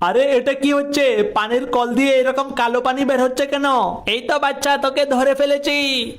আরে এটা কি হচ্ছে? পানির কল দিয়ে এরকম কালো পানি বের হচ্ছে কেন? এই তো বাচ্চা, তোকে ধরে ফেলেছি।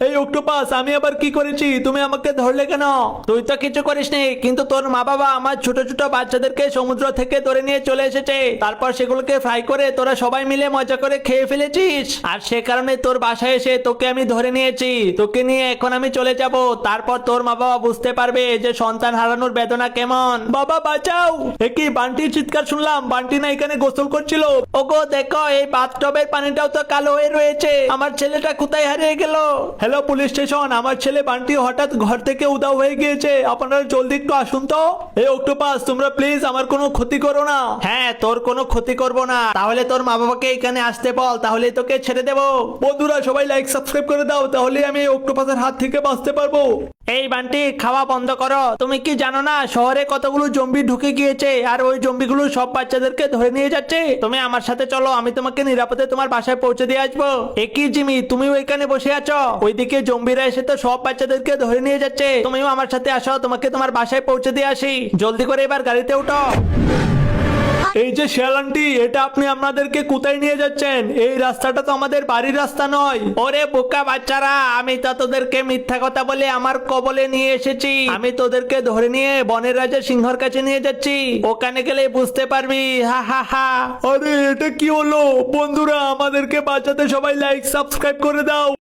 এই অক্টোপাস, আমি আবার কি করেছি? তুমি আমাকে ধরলে কেন? তুই তো কিছু করিসনি, কিন্তু তোর মা বাবা আমার ছোট ছোট বাচ্চাদেরকে সমুদ্র থেকে ধরে নিয়ে চলে এসেছে। তারপর সেগুলোকে ফ্রাই করে তোরা সবাই মিলে মজা করে খেয়ে ফেলেছিস। আর সে কারণে তোর বাসায় এসে তোকে আমি ধরে নিয়েছি। তোকে নিয়ে এখন আমি চলে যাব। তারপর তোর মা বাবা বুঝতে পারবে যে সন্তান হারানোর বেদনা কেমন। বাবা বাঁচাও! কি বান্টির চিৎকার শুনলাম? বান্টি না এখানে গোসল করছিল? ওগো দেখো, এই বাথটবের পানিটাও তো কালো হয়ে রয়েছে। আমার ছেলেটা কোথায় হারিয়ে গেল? হ্যালো পুলিশ স্টেশন, আমার ছেলে বান্টি হঠাৎ ঘর থেকে উধাও হয়ে গিয়েছে। আপনারা জলদি একটু আসুন তো। এই অক্টোপাস, তোমরা প্লিজ আমার কোনো ক্ষতি করো না। হ্যাঁ, তোর কোনো ক্ষতি করব না। তাহলে তোর মা বাবাকে এখানে আসতে বল, তাহলে তোকে ছেড়ে দেবো। বন্ধুরা সবাই লাইক সাবস্ক্রাইব করে দাও, তাহলে আমি এই অক্টোপাসের হাত থেকে বাঁচতে পারবো। এই বান্টি, খাওয়া বন্ধ করো। তুমি কি জানো না শহরে কতগুলো জম্বি ঢুকে গিয়েছে, আর ওই জম্বিগুলো সব বাচ্চাদেরকে ধরে নিয়ে যাচ্ছে। তুমি আমার সাথে চলো, আমি তোমাকে নিরাপদে তোমার বাসায় পৌঁছে দিয়ে আসবো। একই জিমি, তুমিও এখানে বসে আছো? ওইদিকে জম্বিরা এসে তো সব বাচ্চাদেরকে ধরে নিয়ে যাচ্ছে। তুমিও আমার সাথে আসো, তোমাকে তোমার বাসায় পৌঁছে দিয়ে আসি। জলদি করে এবার গাড়িতে উঠো। এই যে শেয়াল আন্টি, এটা আপনি আপনাদেরকে কোথায় নিয়ে যাচ্ছেন? এই রাস্তাটা তো আমাদের বাড়ির রাস্তা নয়। ওরে বোকা বাচ্চারা, আমি তো তোদেরকে মিথ্যা কথা বলে আমার কবলে নিয়ে এসেছি। আমি তোদেরকে ধরে নিয়ে বনের রাজা সিংহর কাছে নিয়ে যাচ্ছি। ওখানে গেলে বুঝতে পারবি। হা হা হা। আরে এটা কি হলো? বন্ধুরা আমাদেরকে বাঁচাতে সবাই লাইক সাবস্ক্রাইব করে দাও।